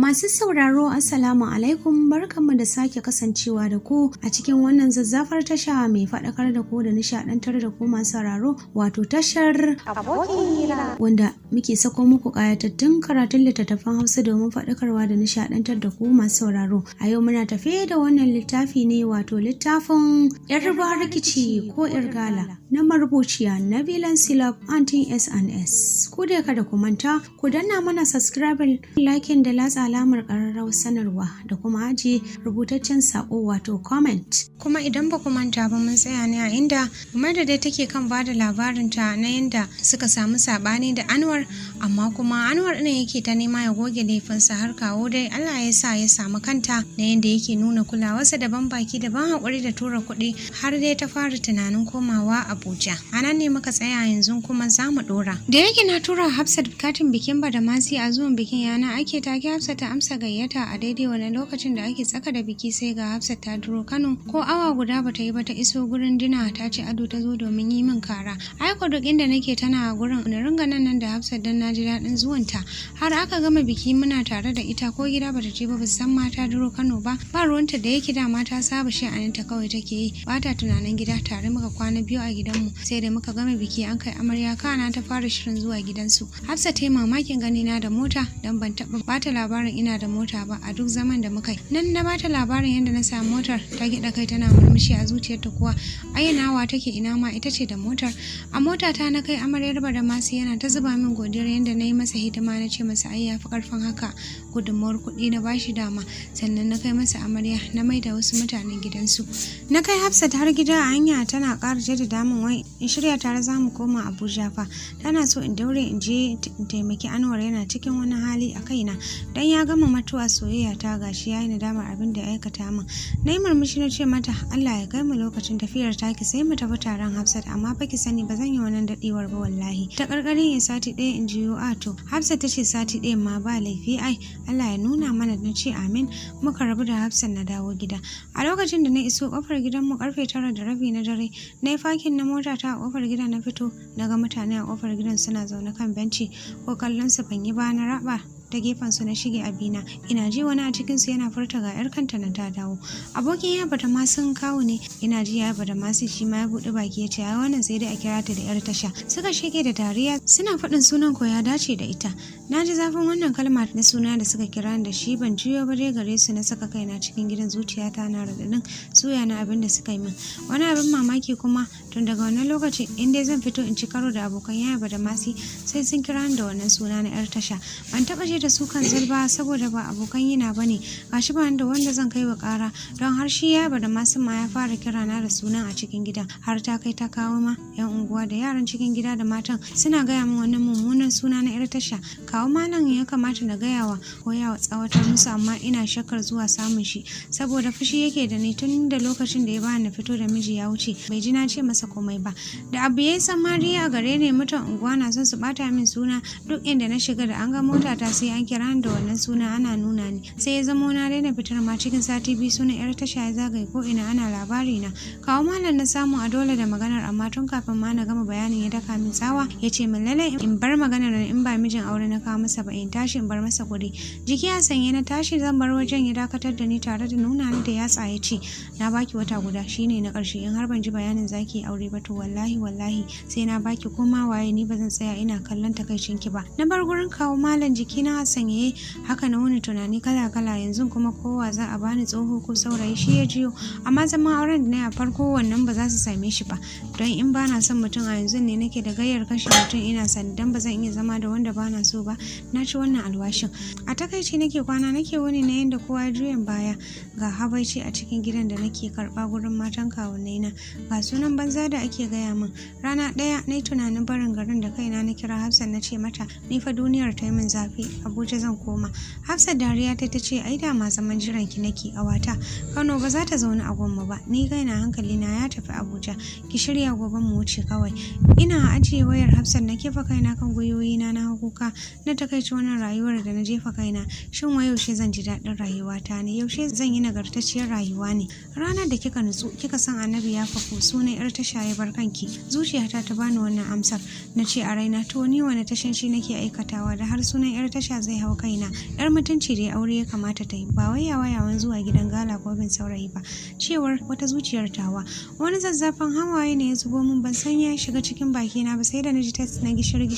Masu sauraro Assalamu alaikum, barkanmu da sake kasancewa da ku a cikin wannan zazzafar tasha mai faɗakar da ku da nishaɗantar da ku masu sauraro, wato tashar Abokina, wanda muke sako muku ƙayatattun karatun littattafan Hausa domin faɗakarwa da nishaɗantar da ku masu sauraro. A yau muna tafe da wannan littafi ne, wato littafin 'Yar rikici ko 'Yar Gala na marubuciya Nabilan Silab Antin S&S. Ku dai kada ku manta ku danna mana subscribe, liking da latsa alamar ƙararrawar sanarwa da kuma ajiye rubutaccen sako wato comment. Kuma idan ba ku manta ba, mun tsaya ne a inda Umaida dai take kan ba da labarinta na yadda suka samu saɓani da Anwar, amma kuma Anwar ɗin yake ta nema ya goge laifinsa har kawo dai Allah ya sa ya samu kanta na yadda yake nuna kulawarsa da ban baki da ban haƙuri da tura kuɗi, har dai ta fara tunanin komawa Abuja. A nan ne muka tsaya, yanzu kuma za mu ɗora. Da yake na tura Hafsat katin bikin Badamasi a zuwan bikin yana ake take Hafsat ta amsa gayyata a daidai wani lokacin da ake tsaka da biki, sai ga Hafsat ta duro Kano, ko awa guda bata yi ba ta iso gurin dina, ta ce ado ta zo domin yi min kara. Aiko duk inda nake tana a gurin, na ringa nan da Hafsat dan naji daɗin zuwanta. Har aka gama biki muna tare da ita, ko gida bata je ba, ba san mata duro Kano ba ruwanta da yake dama ta saba sha'aninta kawai take yi, ba ta tunanin gida. Tare muka kwana biyu a gidanmu, sai da muka gama biki an kai amarya, kana ta fara shirin zuwa gidansu. Hafsat ta yi mamakin ganina da mota, dan ban taɓa bata labarin ina da mota ba a duk zaman da muka yi. Nan na bata labarin yadda na samu motar, ta gida kai tana murmushi a zuciyarta kuwa ayyanawa take ina ma ita ce da motar. A mota ta na kai amaryar Badamasi, yana ta zuba min godiyar yadda na yi masa hidima, na ce masa ai yafi karfin haka, gudunmawar kuɗi na bashi dama. Sannan na kai masa amarya, na mai da wasu mutanen gidansu. Na kai Hafsat har gida, a hanya tana ƙara jaddada min wai in shirya tare za mu koma Abuja fa, tana so in daure in je in taimaki Anwar, yana cikin wani hali a kaina dan ya gama matuwa soyayya ta, gashi yayi nadamar abin da ya aikata min. Na yi murmushi na ce mata Allah ya kai mu lokacin tafiyar taki sai mu tafi taron Hafsat, amma fa ki sani ba zan yi wannan dadewar ba wallahi. Ta karkarin in sati ɗaya in jiyo ato. Hafsat ta ce sati ɗaya ma ba laifi, ai Allah ya nuna mana. Na ce amin. Muka rabu da Hafsat na dawo gida. A lokacin da na iso kofar gidanmu karfe 9:30 na dare, na yi fakin na mota ta a kofar gida, na fito na ga mutane a kofar gidan suna zaune kan benci, ko kallon su ban yi ba, na raba ta gefen su na shige abina. Ina ji wani a cikin su yana furta ga yar kanta na ta dawo. Abokin ya bata ma sun kawo ne, ina ji ya bata ma shi ma ya bude baki ya ce ai wannan sai dai a kira ta da yar tasha. Suka shige da dariya suna faɗin sunan ko ya dace da ita. Na ji zafin wannan kalma na suna da suka kira da shi, ban juyo ba dai gare su, na saka kaina cikin gidan, zuciyata na radadin suya na abin da suka yi min. Wani abin mamaki kuma, tun daga wannan lokaci in dai zan fito in ci karo da abokan yaya Badamasi sai sun kira da wannan suna na yar tasha. Ban taba da su kan zalba saboda ba abokan yina bane, gashi ba da wanda zan kai wa kara, don har shi ya Badamasi ma ya fara kira na da sunan a cikin gidan, har ta kai ta kawo ma yan unguwa da yaran cikin gida da matan suna gaya min wannan mummunan suna na yar tasha. Kawo malam ya kamata na gayawa ko ya tsawatar musu, amma ina shakkar zuwa samun shi saboda fushi yake da ni tun da lokacin da ya bani na fito da miji ya wuce, bai ji na ce masa komai ba. Da abu yayi samari a gare ni, mutan unguwa na son su bata min suna, duk inda na shiga da an ga mota ta sai an kira da wannan suna ana nuna ni, sai ya zamo na daina fitar ma. Cikin sati biyu sunan yar tasha ya zagaye ko ina ana labari na. Kawo malam na samu a dole da maganar, amma tun kafin ma na gama bayanin ya daka min tsawa, ya ce min lalle in bar maganar in ba mijin aure na kawo masa ba, in tashi in bar masa kuɗi. Jiki a sanye na tashi zan bar wajen, ya dakatar da ni tare da nuna ni da yatsa, ya ce na baki wata guda shine na ƙarshe, in har ban ji bayanin zaki aure ba to wallahi sai na baki koma waye, ni ba zan tsaya ina kallon takaicin ki ba. Na bar gurin kawo malam jiki na sanyaye, haka na wani tunani kala-kala. Yanzu kuma kowa za a bani, tsoho ko saurayi shi ya jiyo, amma zaman auren da na a farko wannan ba za su same shi ba, don in bana son mutum a yanzu ne nake da gayyar kashe mutum ina sani, dan ba zan iya zama da wanda bana so ba. Na ci wannan alwashin. A takaici nake kwana nake wani na yanda kowa juyan baya, ga habaici a cikin gidan da nake karba gurin matan kawunnai na, ga sunan banza da ake gaya min. Rana ɗaya na yi tunanin barin garin da kaina, na kira Hafsat na ce mata ni fa duniyar ta yi min zafi, Abuja zan koma. Hafsat dariya ta ce ai da ma zaman jiran ki nake awata, Kano ba za ta zauna a gwamma ba, ni kaina hankali na ya tafi Abuja, ki shirya gobe mu wuce kawai. Ina ajiye wayar Hafsat na kifa kaina kan gwiwoyi na kuka, na takaici wannan rayuwar da na jefa kaina. Shin wai yaushe zan ji daɗin rayuwata ne? Yaushe zan yi nagartacciyar rayuwa ne? Ranar da kika nutsu kika san Annabi ya faku sunan yar tasha ya bar kanki, zuciyata ta bani wannan amsar. Na ce a raina, to ni wani tashanci nake aikatawa da har sunan yar tasha zai hau kaina? Yar mutunci da aure ya kamata ta yi, ba wai yawan zuwa gidan gala ko bin saurayi ba. Cewar wata zuciyar tawa. Wani zazzafan hawaye ne ya zubo min, ban san ya shiga cikin bakina ba sai da na ji test na gishiri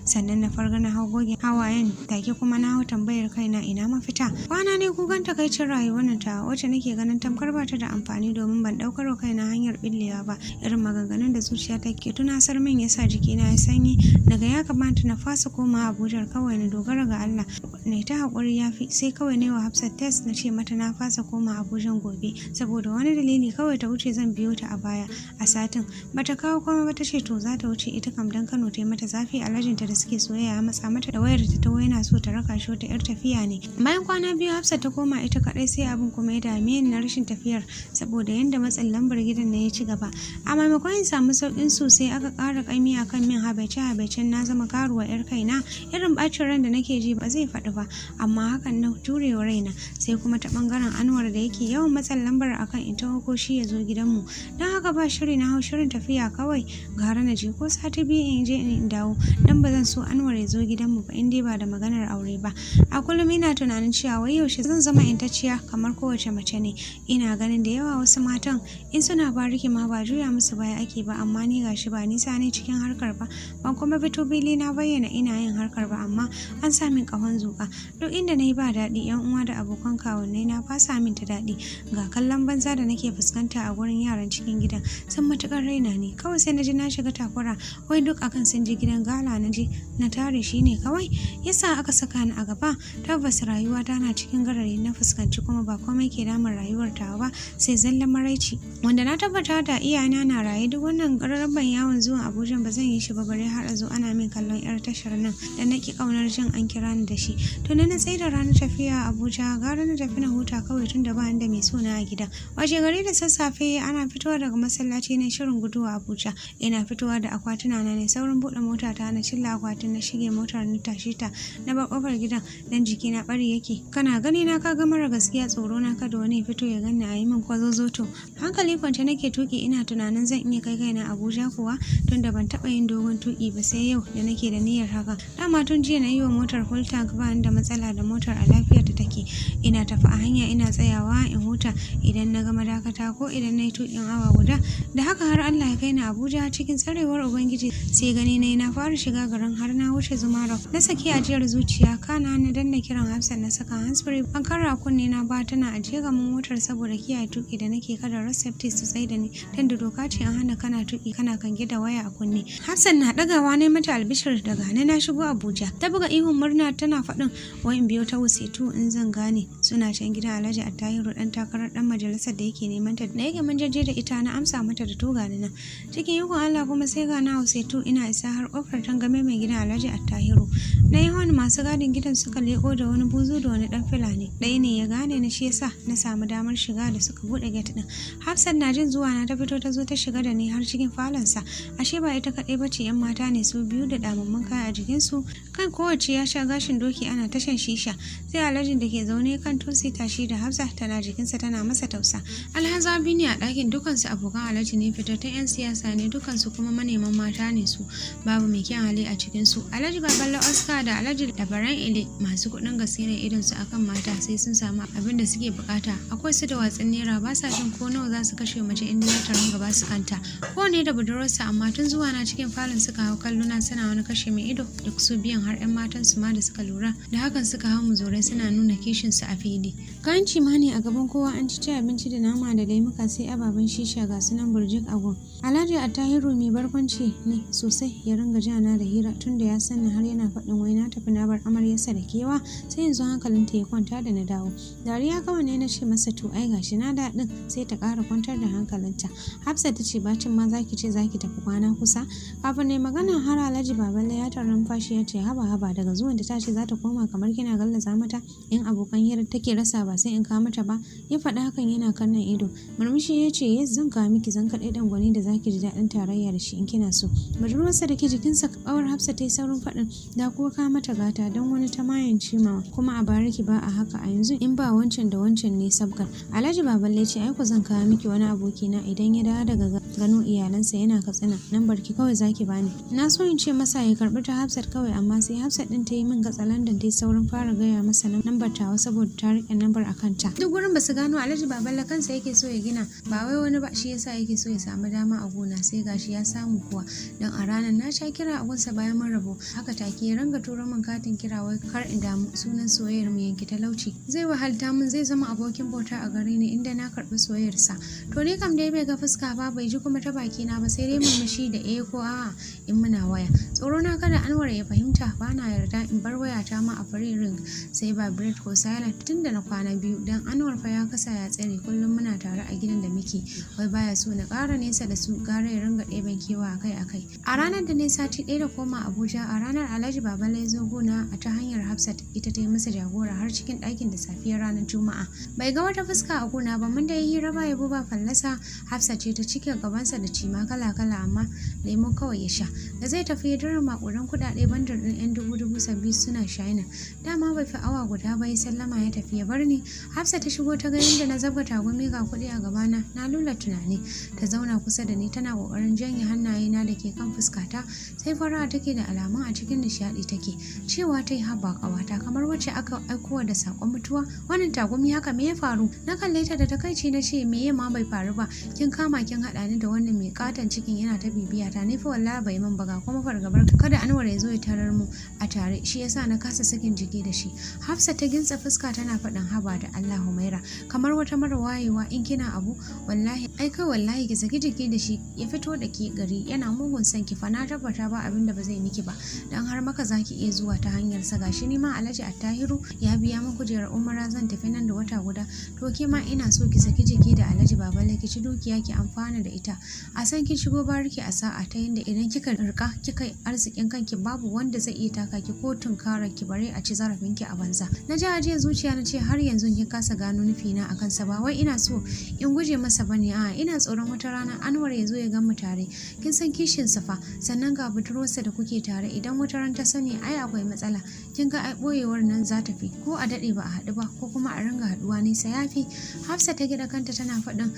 sannan na farga na hau goge hawayen take kuma na hau tambayar kaina ina mafita. Kwana ne kukan takaicin rayuwar ta wacce nake ganin tamkar ba ta da amfani domin ban daukar kaina hanyar billewa ba. Irin maganganun da zuciya take tunasar min yasa jikina ya sanyi. Daga ya kamata na fasa koma Abuja kawai na dogara ga Allah. Ne ta hakuri yafi, sai kawai ne wa Hafsat test na ce mata na fasa koma Abuja gobe saboda wani dalili, kawai ta wuce zan biyo ta a baya a satin. Bata kawo komai ba, ta ce to za ta wuce ita kam dan Kano ta yi mata zafi. Alhajinta da suke soyayya ya matsa mata da wayar ta tawo yana so ta raka shi wata yar tafiya ne. Bayan kwana biyu Hafsat ta koma ita kadai, sai abin kuma ya dame ni na rashin tafiyar saboda yanda matsin lambar gidan ne ya ci gaba. A maimakon in samu saukin sosai aka ƙara kaimi akan min habaice-habaicen na zama karuwa yar kaina. Irin bacin ran da nake ji ba zai faɗi ba, amma hakan na jurewa raina. Sai kuma ta bangaren Anwar da yake yawan matsin lambar akan in taho ko shi ya zo gidanmu, don haka ba shiri na hau shirin tafiya kawai. Gara na je ko sati biyu in je in dawo, dan ba zan so Anwar ya zo gidanmu ba in dai ba da maganar aure ba. A kullum ina tunanin cewa wai yaushe zan zama intacciya kamar kowace mace ne. Ina ganin da yawa wasu matan in suna bariki ma ba juya musu baya ake ba, amma ni gashi ba nisa ne cikin harkar ba, ban kuma fito bili na bayyana ina yin harkar ba, amma an sa min kahon zuƙa. Duk inda na yi ba daɗi, yan uwa da abokan kawunnai na fasa min ta daɗi. Ga kallon banza da nake fuskanta a gurin yaran cikin gidan sun matukar raina ne. Kawai sai na ji na shiga takura, wai duk akan sun je gidan gala na je na tare shi ne kawai yasa aka saka ni a gaba. Tabbas rayuwa ta na cikin garari na fuskanci, kuma ba komai ke damun rayuwar ta ba sai zallan maraici, wanda na tabbata da iyana na raye duk wannan gararban yawon zuwa Abuja ba zan yi shi ba, bare har a zo ana min kallon yar tashar nan da naki kaunar jin an kira ni da shi. To na tsaye da ranar tafiya Abuja, gara na tafi na huta kawai tun da ba ni da mai suna a gida. Washe gari da sassafe ana fitowa daga masallaci na shirin guduwa Abuja. Ina fitowa da akwatuna na ne saurin buɗe mota ta na cilla akwatin na shige motar na tashi ta na bar kofar gidan dan jiki na bari yake. Kana gani na ka ga mara gaskiya, tsoro na kada wani fito ya ganni a yi min kwazozoto. Hankali kwance nake tuki ina tunanin zan iya kai kaina Abuja kuwa, tunda ban taba yin dogon tuki ba sai yau da nake da niyyar haka. Dama tun jiya na yi wa motar full tank, ba ni da matsala da motar, a lafiyar ta take. Ina tafi a hanya ina tsayawa in huta idan na gama dakata ko idan na yi tukin awa guda. Da haka har Allah ya kai ni Abuja cikin tsarewar Ubangiji. Sai gani na fara shiga garin har na wuce Zumarau. Na saki ajiyar zuciya, kana na danna kiran Hafsat na saka handsfree. An karra kunne na ba tana ajiye ga motar saboda kiyaye tuki da nake kada receptive su tsaye da ni, tunda doka ce an hana kana tuki kana kange da waya a kunne. Hafsat na dagawa ne mata albishir daga na shigo Abuja. Ta buga ihun murna tana faɗin wai in biyo ta Wusetu in zan gane suna can gidan Alhaji Attahiru dan takarar dan majalisar da yake neman ta. Da yake mun jaje da ita na amsa mata da to gani nan. Cikin yakon Allah kuma sai ga na Wusetu ina isa har kofar tangame mai gidan Alhaji Attahiru. Na yi wani masu gadin gidan suka leko da wani buzu da wani dan filani. Ɗaya ne ya gane na, shi yasa na samu damar shiga da suka bude gate din. Hafsat na jin zuwa na ta fito ta zo ta shiga da ni har cikin falonsa. Ashe ba ita kaɗai bace, yan mata ne su biyu da damammun kaya a jikinsu. Kan kowace ya sha gashin doki ana ta shan shisha. Sai Alhajin da ke zaune kan tusi tashi da Hafsa tana jikinsa tana masa tausa. Alhazabi ne a ɗakin, dukansu abokan Alhaji ne, fitattun 'yan siyasa ne, dukansu kuma maneman mata ne su. Babu mai kyan hali a cikinsu. Alhaji Baballa Oscar da Alhaji Labaran Ile masu kuɗin gaske ne idon su akan mata sai sun samu abin da suke bukata. Akwai su da watsin naira, ba sa jin ko nawa za su kashe mace inda za ta ranga ba su kanta. Ko ne da budurarsa, amma tun zuwa na cikin falon suka hau kalluna suna wani kashe mai ido da su biyan har 'yan matan su ma da suka lura da hakan suka hau muzurai suna nuna kishin su a fili. Ganci ma ne a gaban kowa, an ci abinci da nama da lemuka sai ababen shisha ga sunan burjik a gun. Alhaji Attahiru mai barkwanci ne sosai, ya ringa jana da hira tunda ya sani har yana faɗin wai na tafi na bar amaryarsa da kewa, sai yanzu hankalinta ya kwanta da na dawo. Dariya kawai ne na ce masa to ai gashi na daɗin, sai ta ƙara kwantar da hankalinta. Hafsat ta ce bacin ma zaki ce zaki tafi kwana kusa. Kafin ne magana har Alhaji Baballa ya tarar fashi ya ce haba daga zuwan da ta ce za ta koma kamar kina gallaza mata in abokan hira Hira take rasa ba sai in kawo mata ba. Ya faɗa hakan yana kallon ido. Murmushi ya ce yes zan kawo miki zan kaɗai ɗan gwani da zaki ji daɗin tarayya da shi in kina so. Budurwarsa da ke jikinsa ƙawar Hafsa ta yi saurin faɗin da kuwa ka mata gata don wani ta mayance ma kuma a bariki ba a haka a yanzu in ba wancan da wancan ne sabgar. Alhaji Baballe ce ai ku zan kawo miki wani abokina idan ya dawo daga gano iyalansa yana Katsina nan barki kawai zaki bani. Na so in ce masa ya karɓi ta Hafsat kawai amma sai Hafsat ɗin ta yi min gatsalandan ta yi saurin fara gaya masa lambar tawa saboda ta riƙe lambar a kanta. Duk gurin ba su gano Alhaji Baballe kansa yake so ya gina ba wai wani ba shi yasa yake so ya samu dama a gona sai gashi ya samu kuwa don a ranar na sha kira a gunsa bayan mun rabo haka take ya ranga turo min katin kira wai kar in damu sunan soyayyar mu yanki talauci zai wahalta mun zai zama abokin bauta a gare ni inda na karɓi soyayyarsa to ni kam dai bai ga fuska ba bai ji kuma ta baki na ba sai dai murmushi da ko a'a in muna waya tsoro na kada Anwar ya fahimta ba na yarda in bar wayata ma a free ring sai vibrate ko silent tunda na kwana biyu dan Anwar fa ya kasa ya tsare kullum muna tare a gidan da muke wai baya so na ƙara nesa da su gara ya ringa ɗeben kewa akai-akai a ranar da ne sati ɗaya da koma Abuja a ranar Alhaji Baballe ya zo gona a ta hanyar Hafsat ita ta yi masa jagora har cikin ɗakin da safiyar ranar Juma'a bai ga wata fuska a gona ba mun da yi hira ba yabo ba fallasa Hafsat ce ta cike gabansa da cima kala-kala amma lemo kawai ya sha da zai tafi ya daren makudan kuɗaɗe bandar ɗin 'yan dubu sabbi suna shaina dama bai fi awa guda ba ya sallama ya tafi ya bar ni Hafsat ta shigo ta ga inda na zabga tagumi ga kuɗi a gabana na lula tunani ta zauna kusa da ni tana kokarin janye hannayena da ke kan fuskata sai fara take da alamun a cikin nishadi take cewa ta yi haba kawata kamar wacce aka aikowa da sakon mutuwa wannan tagumi haka me ya faru na kalle ta da takaici na ce me ma bai faru ba kin kama kin haɗa ni da wannan mai katon cikin yana ta bibiya ta ni fa wallahi bai min baga kuma fargabar kada Anwar ya zo ya tarar mu a tare shi yasa na kasa sakin jiki da shi Hafsa ta gintsa fuska tana faɗin haba da Allah Humaira kamar wata mara wayewa in kina abu wallahi ai kai wallahi ki saki jiki da shi ya fito da ke gari yana mugun son ki fa na tabbata ba abin da ba zai miki ba dan har maka zaki iya zuwa ta hanyar sa gashi ni ma Alhaji Attahiru ya biya min kujerar umara zan tafi nan da wata guda to ke ma ina so ki saki jiki da Alhaji Baballe ki ci dukiya ki amfana da ita a san ki shigo bariki a sa'a ta yinda idan kika rika kika arzikin kanki babu wanda zai iya taka ki ko tunkarar ki bare a ci zarafin ki a banza na ji ajiye zuciya na ce har yanzu kin kasa gano nufi na akan sa ba wai ina so in guje masa bane a ina tsoron wata rana Anwar ya zo ya gan mu tare kin san kishin sa fa sannan ga budurwarsa da kuke tare idan wata ran ta sani ai akwai matsala kin ga ai boyewar nan za ta fi ko a dade ba a haɗu ba ko kuma a ringa haɗuwa nesa yafi Hafsa ta gida kanta tana faɗin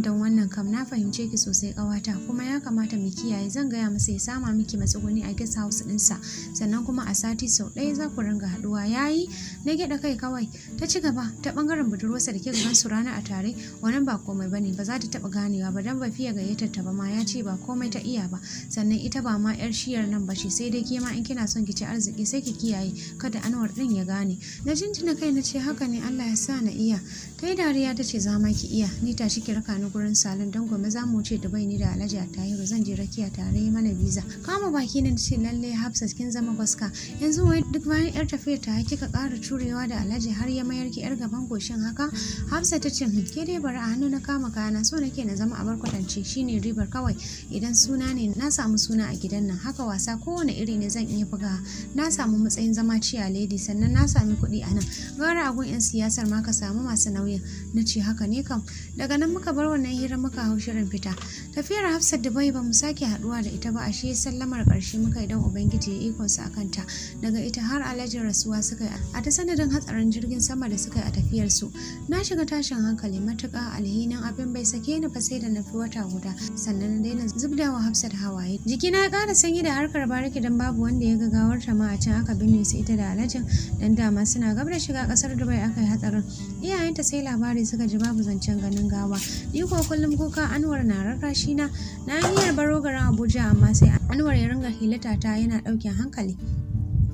da wannan kam na fahimce ki sosai ƙawata kuma ya kamata mu kiyaye zan gaya masa ya sama miki matsuguni a guest house ɗinsa sannan kuma a sati sau ɗaya za ku ringa haɗuwa yayi na gyaɗa kai kawai ta ci gaba ta ɓangaren budurwarsa da ke gaban su rana a tare wannan ba komai bane ba za ta taɓa ganewa ba dan ba fiye gayyatar ta ba ma ya ce ba komai ta iya ba sannan ita ba ma yar shiyar nan ba ce sai dai ke ma in kina son ki ci arziki sai ki kiyaye kada Anwar ɗin ya gane na jinjina kai na ce haka ne Allah ya sa na iya ta yi dariya ta ce za ma ki iya ni tashi ki raka ni gurin salon don gobe za mu wuce Dubai ni da Alhaji Attahiru zan je rakiya tare mana visa kama baki na ce lalle Hafsat kin zama gwaska yanzu wai duk bayan yar tafiyar ta kika ƙara turewa da Alhaji har ya mayar ki yar gaban goshin haka Hafsat ta ce ke dai bari a hannu na kama kayana so nake na zama abar kwatance shine ribar kawai idan suna ne na samu suna a gidan nan haka wasa kowane iri ne zan iya buga na samu matsayin zama ciya lady sannan na sami kuɗi a nan gara agun 'yan siyasar ma ka samu masu nauyin na ce haka ne kam daga nan muka bar wannan hira muka hau shirin fita tafiyar Hafsat Dubai ba mu sake haduwa da ita ba ashe sallamar karshe muka idan ubangiji ya ikon sa akan ta daga ita har Alhaji rasuwa suka yi a ta sanadin hatsarin jirgin sama da suka yi a tafiyar su na shiga tashin hankali matuƙa alhinin abin bai sake ni ba sai da na fi wata guda sannan na daina zubdawa Hafsat hawaye jikina ya ƙara sanyi da harkar bariki dan babu wanda ya ga gawar ta ma a can aka binne su ita da Alhajin dan dama suna gab da shiga ƙasar Dubai aka yi hatsarin iyayenta sai labari suka ji babu zancen ganin gawa ni ko kullum kuka Anwar na rarrashi na hanyar baro garin Abuja amma sai Anwar ya ringa hilata ta yana ɗaukin hankali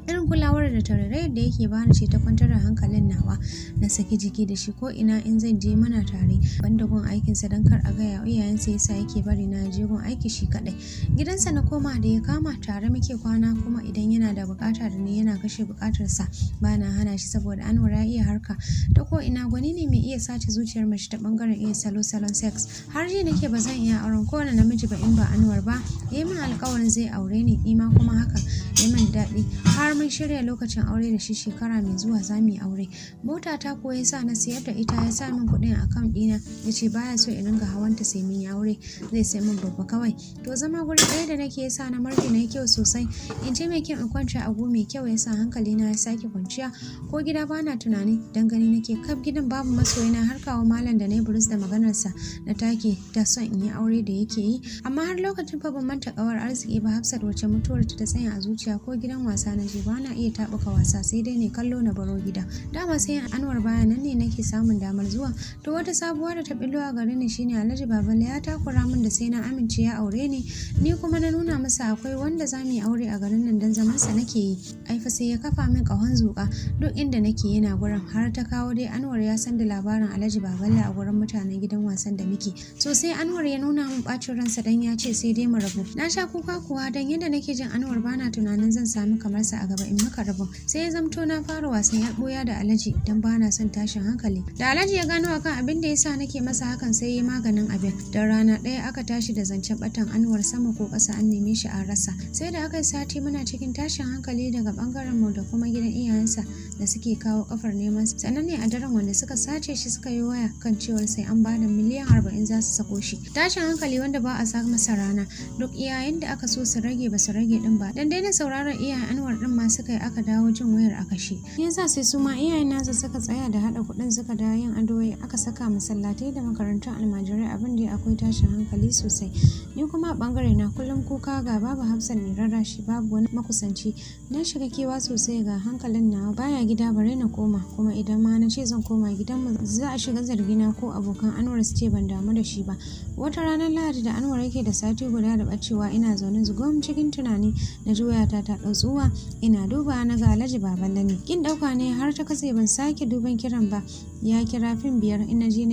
irin kulawar da tarairayar da yake bani ce ta kwantar da hankalin nawa na saki jiki da shi ko ina in zan je mana tare banda gun aikinsa don kar a gaya iyayensa yasa yake bari na je gun aiki shi kadai gidansa na koma da ya kama tare muke kwana kuma idan yana da bukata da ni yana kashe bukatarsa bana hana shi saboda Anwar ya iya harka ta ko ina gwani ne mai iya sace zuciyar mace ta bangaren iya salon sex har ji nake ba zan iya auren kowane namiji ba in ba Anwar ba yayi min alƙawarin zai aure ni ma kuma haka yayi min daɗi har mun shirya lokacin aure da shi shekara mai zuwa za mu yi aure. Mota ta ko ya sa na sayar da ita, ya sa min kuɗin account ɗina, ya ce baya so in ringa hawanta sai mun yi aure, zai sai min babba kawai. To zama guri ɗaya da nake ya sa na marke na yi kyau sosai, in ce mai kyau in kwanta a gu mai kyau, ya sa hankali na ya sake kwanciya. Ko gida bana tunani dan gani nake kaf gidan babu masoyina, har kawo malam da na yi burus da maganarsa na take ta son in yi aure da yake yi. Amma har lokacin fa ban manta kawar arziki ba Hafsat, wacce mutuwar ta tsaya a zuciya. Ko gidan wasa na je bana iya tabuka wasa, sai dai ne kallo na baro gida. Dama sai Anwar baya nan ne nake samun damar zuwa. To wata sabuwa da ta billo a garin ni shine Alhaji Baballe ya takura min da sai na amince ya aure ni kuma na nuna masa akwai wanda za mu yi aure a garin nan dan zaman sa nake yi. Ai fa sai ya kafa min kahon zuka, duk inda nake yana gurin, har ta kawo dai Anwar ya san da labarin Alhaji Baballe a gurin mutanen gidan wasan da muke. So sai Anwar ya nuna min bacin ransa dan ya ce sai dai mu rabu. Na sha kuka kuwa dan yadda nake jin Anwar bana tunanin zan sami kamar sa a gaba in maka rabu. Sai ya zamto na fara wasan yar boya da Alhaji dan bana son tashin hankali. Da Alhaji ya gano akan abin da yasa nake masa hakan, sai ya maganin abin. Dan rana ɗaya aka tashi da zancen batan Anwar sama ko ƙasa, an neme shi an rasa. Sai da aka yi sati muna cikin tashin hankali daga bangaren mu da kuma gidan iyayensa da suke kawo kafar neman sa. Sannan ne a daren wanda suka sace shi suka yi waya kan cewar sai an bada miliyan 40 za su sako shi. Tashin hankali wanda ba a sa masa rana. Duk iyayen da aka so su rage ba su rage din ba. Dan dai na sauraron iyayen Anwar din ma suka yi aka dawo jin wayar a kashe. Yasa sai su ma iyayen nasa suka tsaya da hada kuɗin suka dawo yin adoyi, aka saka masallatai da makarantun almajirai. Abin da akwai tashin hankali sosai. Ni kuma a bangare na kullum kuka ga babu Hafsat ne rarrashi, babu wani makusanci. Na shiga kewa sosai ga hankalin nawa baya gida, bare na koma, kuma idan ma na ce zan koma gidanmu za a shiga zargina ko abokan Anwar su ce ban damu da shi ba. Wata ranar Lahadi da Anwar yake da sati guda da bacewa, ina zaune zugum cikin tunani na ji wayata ta ɗautsuwa, ina duba na ga Alhaji Baballe ne. Kin ɗauka ne har ta kase ban sake duban kiran ba. Ya kira fin 5 ina ji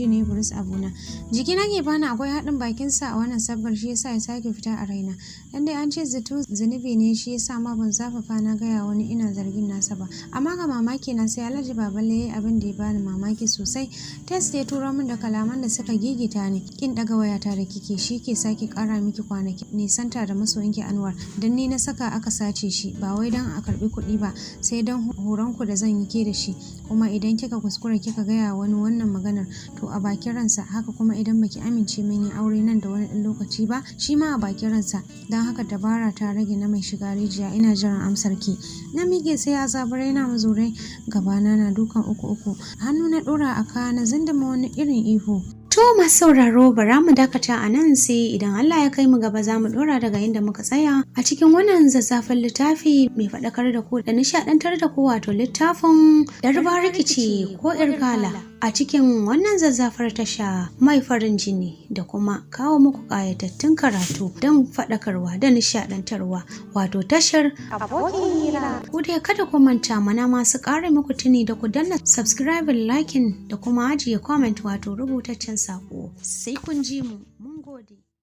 ne burus abuna. Jiki nake bana akwai haɗin bakin sa a wannan sabgar, shi yasa ya sake fita a raina. Dan dai an ce zato zunubi ne, shi yasa ma ban zafafa na gaya wani ina zargin nasa ba. Amma ga mamaki na sai Alhaji Baballe yayi abin da ya bani mamaki sosai. Test ya turo min da kalaman da suka gigita ni. Kin daga wayata da kike, shi ke sake kara miki kwanaki nisanta da masoyinki Anwar. Dan ni na saka aka sace shi, ba wai dan a karbi kuɗi ba, sai dan horon ku da zan yi ke da shi. Kuma idan kika kuskura kika gaya wani wannan maganar, to a bakin ransa. Haka kuma idan baki amince min yin aure nan da wani ɗan lokaci ba, shi ma a bakin ransa. Dan haka dabara ta rage na mai shiga rijiya, ina jiran amsar ki. Na mige sai ya zabarai na mazurai, gabana na dukan uku. Hannu na ɗora a ka na zindama wani irin ihu. To masu sauraro, bara mu dakata a nan, sai idan Allah ya kai mu gaba za mu dora daga inda muka tsaya a cikin wannan zazzafan littafi mai faɗakar da ku da nishaɗantar da ku, wato littafin Yarba rikici ko Irgala, a cikin wannan zazzafar tasha mai farin jini da kuma kawo muku ƙayatattun karatu don faɗakarwa da nishaɗantarwa, wato tashar Abokin Hira. Ku dai kada ku manta, mana masu ƙara muku tuni da ku danna subscribe, liking da kuma ajiye comment, wato rubutaccen sako. Sai kun ji mu.